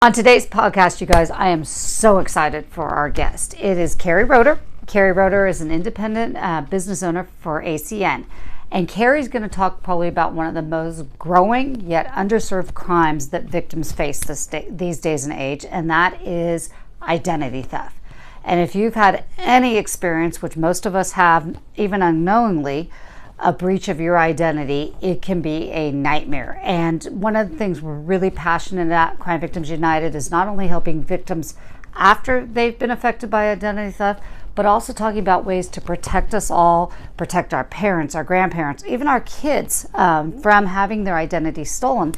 On today's podcast, you guys, I am so excited for our guest. It is Keri Roeder. Keri Roeder is an independent business owner for ACN. And Keri's going to talk probably about one of the most growing yet underserved crimes that victims face these days and age, and that is identity theft. And if you've had any experience, which most of us have, even unknowingly, a breach of your identity, it can be a nightmare. And one of the things we're really passionate at Crime Victims United is not only helping victims after they've been affected by identity theft, but also talking about ways to protect us all, protect our parents, our grandparents, even our kids from having their identity stolen.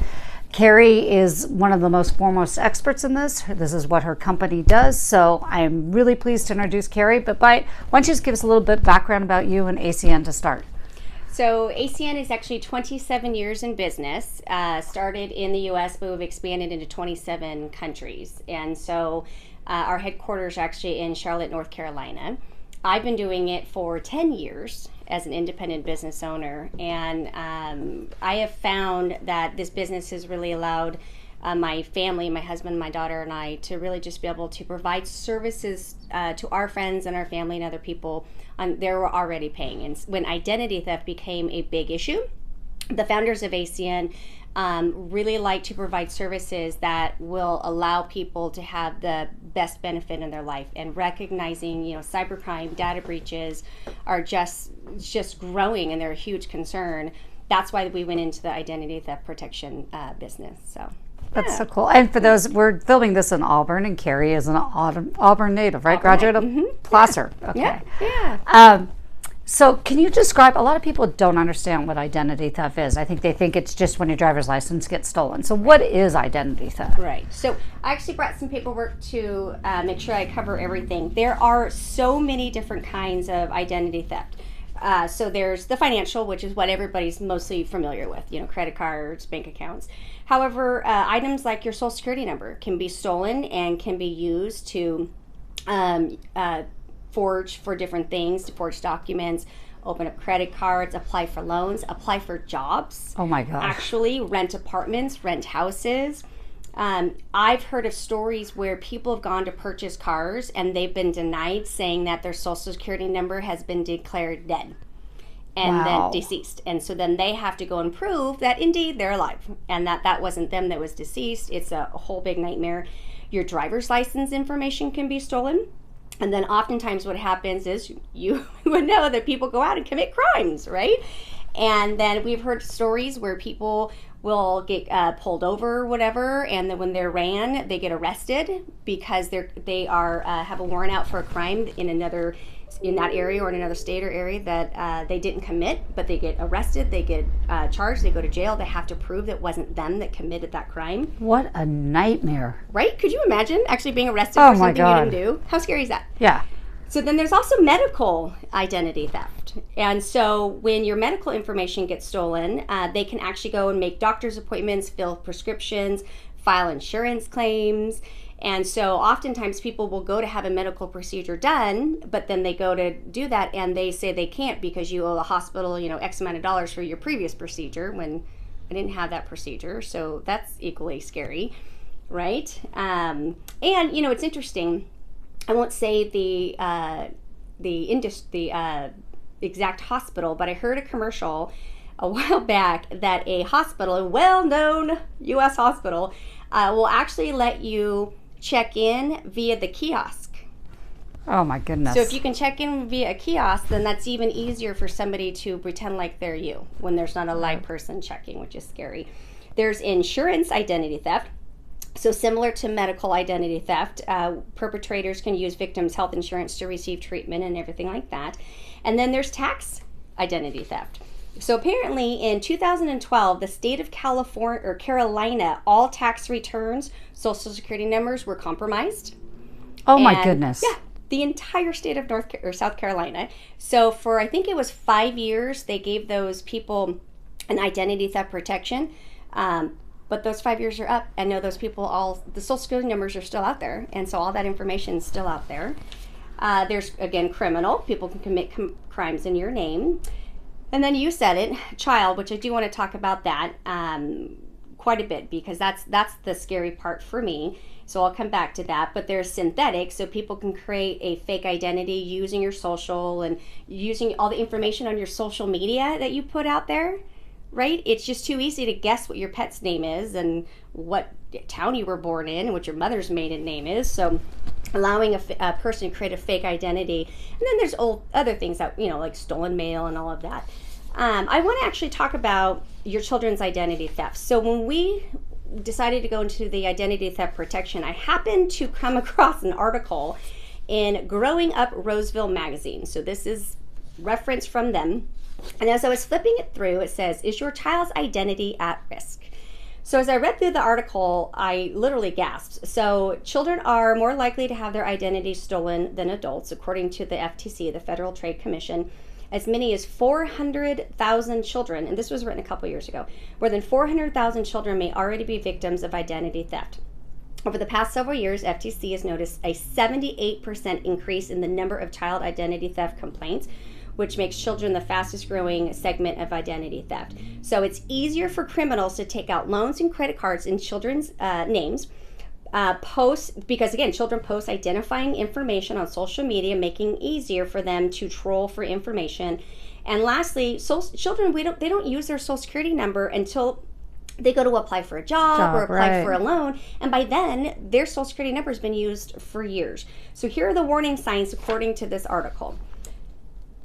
Keri is one of the most foremost experts in this. This is what her company does. So I'm really pleased to introduce Keri. But why don't you just give us a little bit of background about you and ACN to start? So ACN is actually 27 years in business, started in the U.S., but we've expanded into 27 countries. And so our headquarters are actually in Charlotte, North Carolina. I've been doing it for 10 years as an independent business owner. And I have found that this business has really allowed my family, my husband, my daughter, and I to really just be able to provide services to our friends and our family and other people they were already paying. And when identity theft became a big issue, the founders of ACN really like to provide services that will allow people to have the best benefit in their life. And recognizing, cybercrime, data breaches are just growing, and they're a huge concern. That's why we went into the identity theft protection business. So. That's so cool. And for those, we're filming this in Auburn, and Keri is an Auburn native, right? Auburn, Graduate of Placer. Yeah. Okay. Yeah. So can you describe, a lot of people don't understand what identity theft is. I think they think it's just when your driver's license gets stolen. So what is identity theft? Right. So I actually brought some paperwork to make sure I cover everything. There are so many different kinds of identity theft. So there's the financial, which is what everybody's mostly familiar with, credit cards, bank accounts. However, items like your social security number can be stolen and can be used to forge for different things, to forge documents, open up credit cards, apply for loans, apply for jobs. Oh my gosh. Actually, rent apartments, rent houses. I've heard of stories where people have gone to purchase cars and they've been denied, saying that their social security number has been declared dead and then deceased. And so then they have to go and prove that indeed they're alive and that wasn't them that was deceased. It's a whole big nightmare. Your driver's license information can be stolen. And then oftentimes what happens is you would know that people go out and commit crimes, right? And then we've heard stories where people will get pulled over or whatever, and then when they're ran, they get arrested because they have a warrant out for a crime in that area or in another state or area that they didn't commit, but they get arrested, they get charged, they go to jail. They have to prove that it wasn't them that committed that crime. What a nightmare. Right? Could you imagine actually being arrested for something you didn't do? How scary is that? Yeah. So then there's also medical identity theft. And so when your medical information gets stolen, they can actually go and make doctor's appointments, fill prescriptions, file insurance claims. And so oftentimes people will go to have a medical procedure done, but then they go to do that and they say they can't because you owe the hospital, X amount of dollars for your previous procedure when I didn't have that procedure. So that's equally scary, right? And, it's interesting. I won't say the exact hospital, but I heard a commercial a while back that a hospital, a well-known U.S. hospital, will actually let you check in via the kiosk. Oh my goodness. So if you can check in via a kiosk, then that's even easier for somebody to pretend like they're you when there's not a live person checking, which is scary. There's insurance identity theft. So similar to medical identity theft, perpetrators can use victims' health insurance to receive treatment and everything like that. And then there's tax identity theft. So apparently in 2012, the state of California or Carolina, all tax returns, social security numbers were compromised. Oh my goodness. Yeah, the entire state of South Carolina. So for, I think it was 5 years, they gave those people an identity theft protection. But those 5 years are up, and know those people, the social security numbers are still out there, and so all that information is still out there. There's, again, criminal. People can commit crimes in your name. And then you said it, child, which I do want to talk about that. quite a bit, because that's the scary part for me. So I'll come back to that. But there's synthetic, so people can create a fake identity using your social and using all the information on your social media that you put out there, right? It's just too easy to guess what your pet's name is and what town you were born in and what your mother's maiden name is. So allowing a person to create a fake identity. And then there's other things that, like stolen mail and all of that. I want to actually talk about your children's identity theft. So when we decided to go into the identity theft protection, I happened to come across an article in Growing Up Roseville magazine. So this is reference from them. And as I was flipping it through, it says, "Is your child's identity at risk?" So as I read through the article, I literally gasped. So children are more likely to have their identity stolen than adults, according to the FTC, the Federal Trade Commission. As many as 400,000 children, and this was written a couple years ago, more than 400,000 children may already be victims of identity theft. Over the past several years, FTC has noticed a 78% increase in the number of child identity theft complaints, which makes children the fastest growing segment of identity theft. So it's easier for criminals to take out loans and credit cards in children's names, because again, children post identifying information on social media, making it easier for them to troll for information. And lastly, children, they don't use their social security number until they go to apply for a job or apply for a loan, and by then their social security number has been used for years. So here are the warning signs according to this article.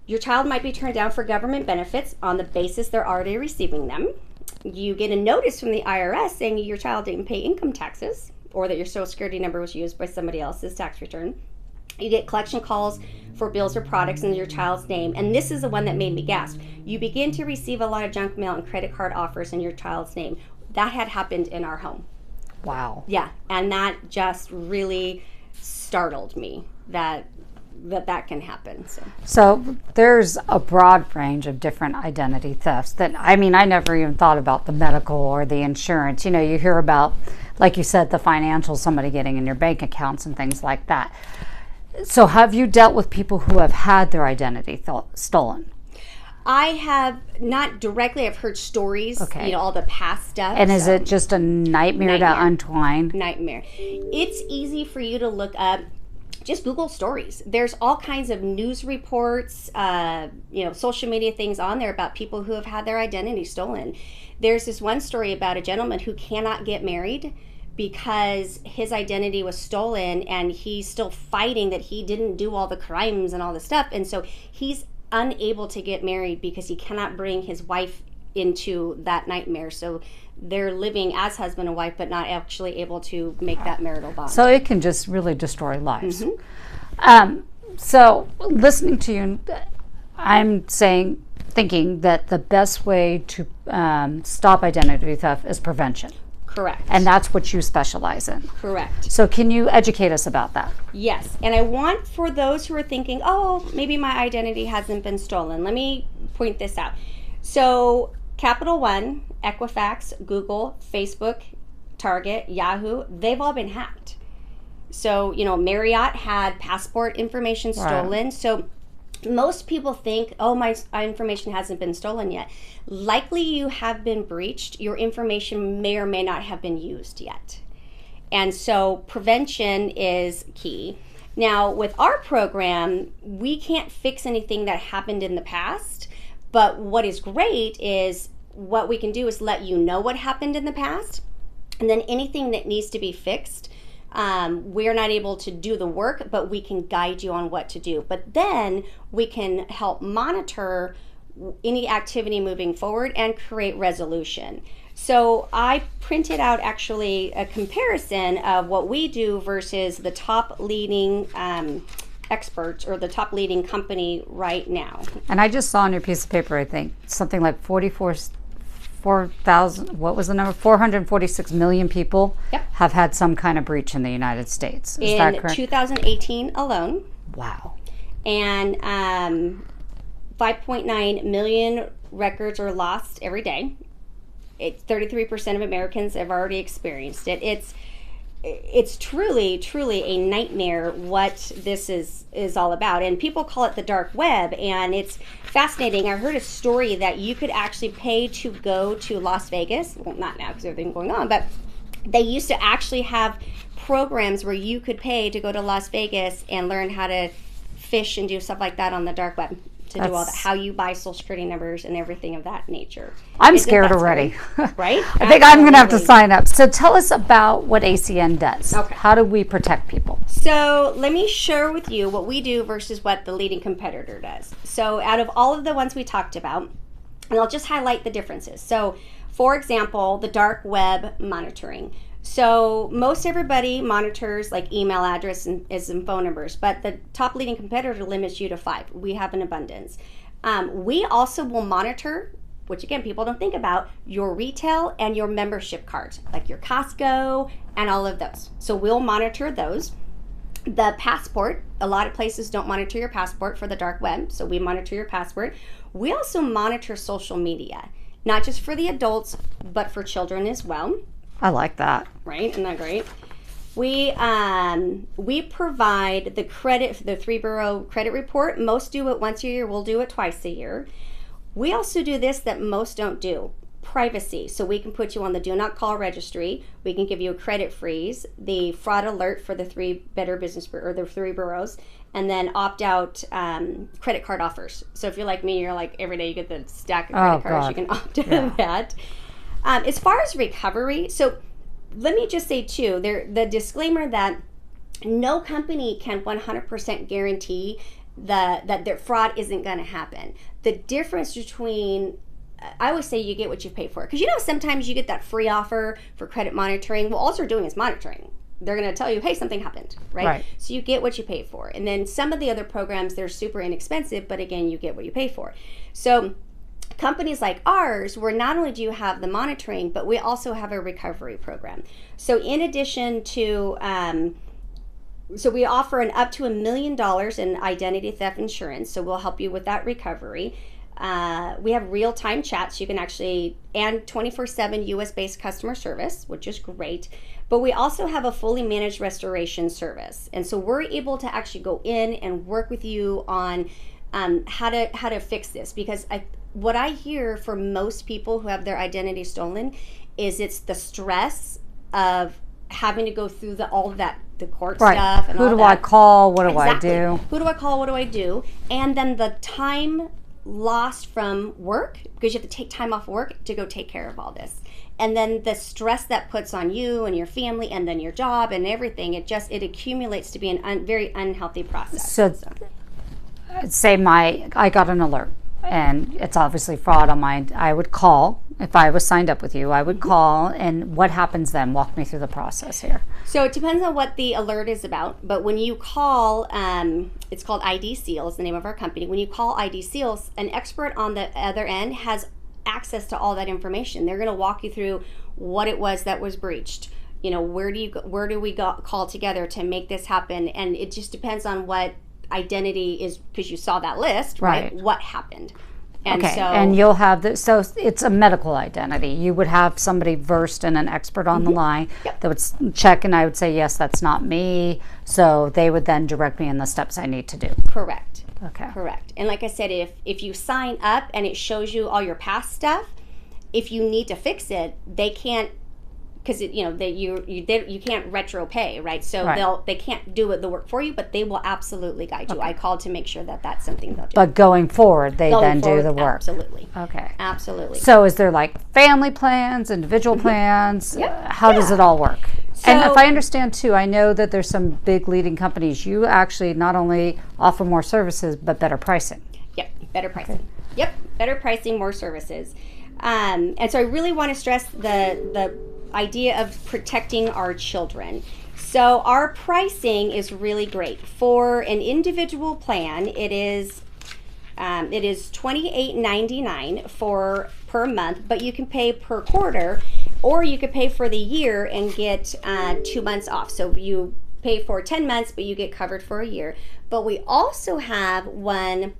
Your child might be turned down for government benefits on the basis they're already receiving them. You get a notice from the IRS saying your child didn't pay income taxes, or that your social security number was used by somebody else's tax return. You get collection calls for bills or products in your child's name. And this is the one that made me gasp. You begin to receive a lot of junk mail and credit card offers in your child's name. That had happened in our home. Wow. Yeah, and that just really startled me that can happen. So there's a broad range of different identity thefts that, I never even thought about the medical or the insurance. You hear about, like you said, the financial, somebody getting in your bank accounts and things like that. So have you dealt with people who have had their identity stolen? I have not directly. I've heard stories, okay. All the past stuff. And is it just a nightmare to untwine? Nightmare. It's easy for you to look up. Just Google stories. There's all kinds of news reports, social media things on there about people who have had their identity stolen. There's this one story about a gentleman who cannot get married because his identity was stolen, and he's still fighting that he didn't do all the crimes and all the stuff. And so he's unable to get married because he cannot bring his wife into that nightmare. So they're living as husband and wife, but not actually able to make that marital bond. So it can just really destroy lives. Mm-hmm. So listening to you, I'm thinking that the best way to stop identity theft is prevention. Correct. And that's what you specialize in. Correct. So can you educate us about that? Yes. And I want, for those who are thinking, oh, maybe my identity hasn't been stolen, let me point this out. So Capital One, Equifax, Google, Facebook, Target, Yahoo, they've all been hacked. So, Marriott had passport information stolen. Right. So most people think, oh, my information hasn't been stolen yet. Likely you have been breached. Your information may or may not have been used yet. And so prevention is key. Now, with our program, we can't fix anything that happened in the past. But what is great is what we can do is let you know what happened in the past, and then anything that needs to be fixed, we're not able to do the work, but we can guide you on what to do. But then we can help monitor any activity moving forward and create resolution. So I printed out actually a comparison of what we do versus the top leading experts or the top leading company right now. And I just saw on your piece of paper, I think, something like 4,000, what was the number? 446 million people have had some kind of breach in the United States. Is that correct? In 2018 alone. Wow. And 5.9 million records are lost every day. 33% of Americans have already experienced it. it's truly a nightmare what this is all about, and people call it the dark web, and it's fascinating. I heard a story that you could actually pay to go to Las Vegas. Well, not now because everything's going on, but they used to actually have programs where you could pay to go to Las Vegas and learn how to fish and do stuff like that on the dark web, to do all that, how you buy social security numbers and everything of that nature. I'm scared already. Right? I think I'm going to have to sign up. So tell us about what ACN does. Okay. How do we protect people? So let me share with you what we do versus what the leading competitor does. So out of all of the ones we talked about, and I'll just highlight the differences. So for example, the dark web monitoring. So most everybody monitors like email address and phone numbers, but the top leading competitor limits you to 5. We have an abundance. We also will monitor, which again people don't think about, your retail and your membership cards, like your Costco and all of those. So we'll monitor those. The passport, a lot of places don't monitor your passport for the dark web, so we monitor your passport. We also monitor social media, not just for the adults, but for children as well. I like that. Right? Isn't that great? We provide the 3-bureau credit report. Most do it once a year. We'll do it twice a year. We also do this that most don't do. Privacy. So we can put you on the do not call registry. We can give you a credit freeze, the fraud alert for the 3 Better Business or the 3 bureaus, and then opt out credit card offers. So if you're like me, you're like every day you get the stack of credit cards, you can opt out of that. As far as recovery, so let me just say too, the disclaimer that no company can 100% guarantee that their fraud isn't going to happen. The difference between, I always say you get what you pay for. Because sometimes you get that free offer for credit monitoring. Well, all they're doing is monitoring. They're going to tell you, hey, something happened, right? So you get what you pay for. And then some of the other programs, they're super inexpensive, but again, you get what you pay for. So companies like ours, where not only do you have the monitoring, but we also have a recovery program. So in addition to, so we offer an up to $1 million in identity theft insurance. So we'll help you with that recovery. We have real-time chats. You can actually, and 24/7 US-based customer service, which is great. But we also have a fully managed restoration service. And so we're able to actually go in and work with you on how to fix this, because what I hear from most people who have their identity stolen is it's the stress of having to go through all of that, the court stuff and all that. Who do I call? What do I do? Who do I call? What do I do? And then the time lost from work, because you have to take time off work to go take care of all this. And then the stress that puts on you and your family and then your job and everything, it accumulates to be a very unhealthy process. So say I got an alert, and it's obviously fraud on mine. I would call. If I was signed up with you, I would call. And what happens then? Walk me through the process here. So it depends on what the alert is about. But when you call, it's called ID Seal, is the name of our company. When you call ID Seals, an expert on the other end has access to all that information. They're going to walk you through what it was that was breached. Where do we call together to make this happen? And it just depends on what identity is, because you saw that list, right? What happened. And okay, and you'll have so it's a medical identity. You would have somebody versed and an expert on the line that would check, and I would say, yes, that's not me. So they would then direct me in the steps I need to do. Correct. Okay. Correct. And like I said, if you sign up and it shows you all your past stuff, if you need to fix it, they can't, because you can't retro pay, right? So they can't do the work for you, but they will absolutely guide you. I called to make sure that that's something they'll do. But going forward, they do the work. Absolutely. Okay. Absolutely. So is there like family plans, individual plans? How does it all work? So, and if I understand too, I know that there's some big leading companies. You actually not only offer more services, but better pricing. Yep, better pricing. Okay. Yep, better pricing, more services. And so I really want to stress the idea of protecting our children. So our pricing is really great. For an individual plan, it is $28.99 per month, but you can pay per quarter, or you could pay for the year and get 2 months off. So you pay for 10 months, but you get covered for a year. But we also have one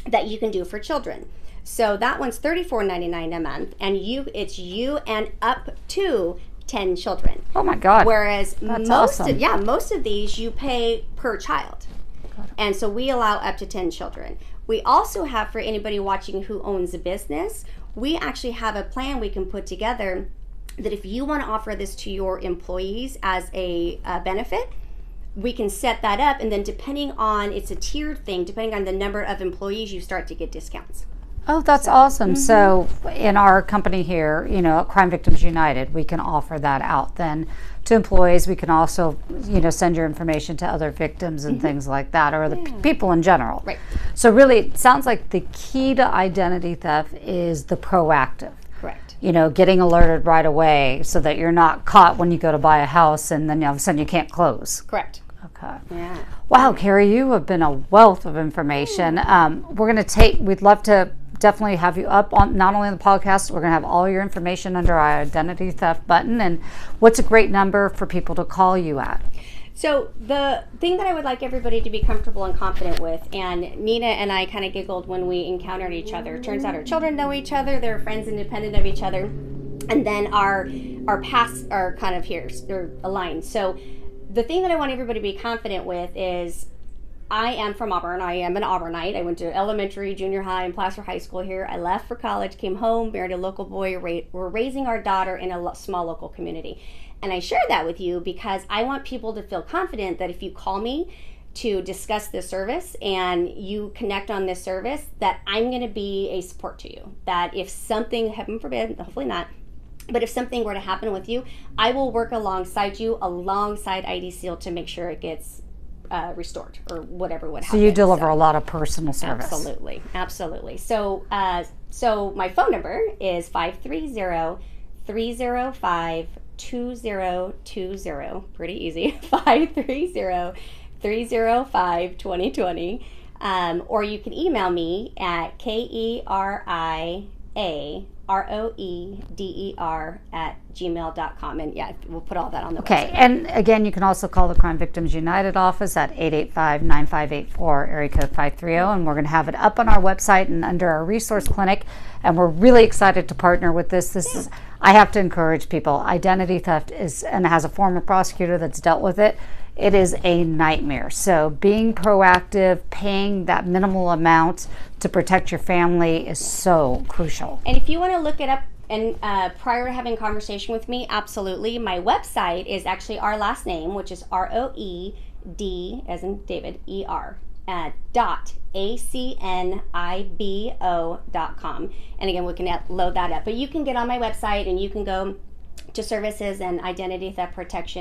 that you can do for children. So that one's $34.99 a month, and it's you and up to 10 children. Oh my God. Whereas That's most awesome. of, most of these you pay per child. And so we allow up to 10 children. We also have, for anybody watching who owns a business, we actually have a plan we can put together that if you want to offer this to your employees as a benefit, we can set that up, and then depending on, it's a tiered thing, depending on the number of employees, you start to get discounts. Oh, that's awesome. So in our company here, you know, Crime Victims United, we can offer that out then to employees. We can also, you know, send your information to other victims and things like that, or the people in general. Right. So really, it sounds like the key to identity theft is the proactive. Correct. You know, getting alerted right away so that you're not caught when you go to buy a house and then all of a sudden you can't close. Correct. Okay. Yeah. Wow, Keri, you have been a wealth of information. We'd love to definitely have you up on not only on the podcast, we're going to have all your information under our identity theft button. And what's a great number for people to call you at? So the thing that I would like everybody to be comfortable and confident with, and Nina and I kind of giggled when we encountered each other. Turns out our children know each other, they're friends independent of each other, and then our paths are kind of here, they're aligned. So the thing that I want everybody to be confident with is, I am from Auburn. I am an Auburnite. I went to elementary, junior high, and Placer High School here. I left for college, came home, married a local boy. We're raising our daughter in a small local community. And I share that with you because I want people to feel confident that if you call me to discuss this service and you connect on this service, that I'm going to be a support to you. That if something, heaven forbid, hopefully not, but if something were to happen with you, I will work alongside you, alongside ID Seal, to make sure it gets restored or whatever would happen. So you deliver a lot of personal service. Absolutely, absolutely. So, so my phone number is 530-305-2020. Pretty easy. 530-305-2020. Or you can email me at KeriRoeder@gmail.com. And yeah, we'll put all that on the Okay, website. and again, you can also call the Crime Victims United office at 885-9584, area code 530, and we're going to have it up on our website and under our resource clinic, and we're really excited to partner with this. This is, I have to encourage people, identity theft is, and has a former prosecutor that's dealt with it, it is a nightmare. So being proactive, paying that minimal amount to protect your family is so crucial. And if you want to look it up, and prior to having a conversation with me, absolutely. My website is actually our last name, which is ROED, as in David, ER, .acnibo.com. And again, we can load that up. But you can get on my website and you can go to services and identity theft protection.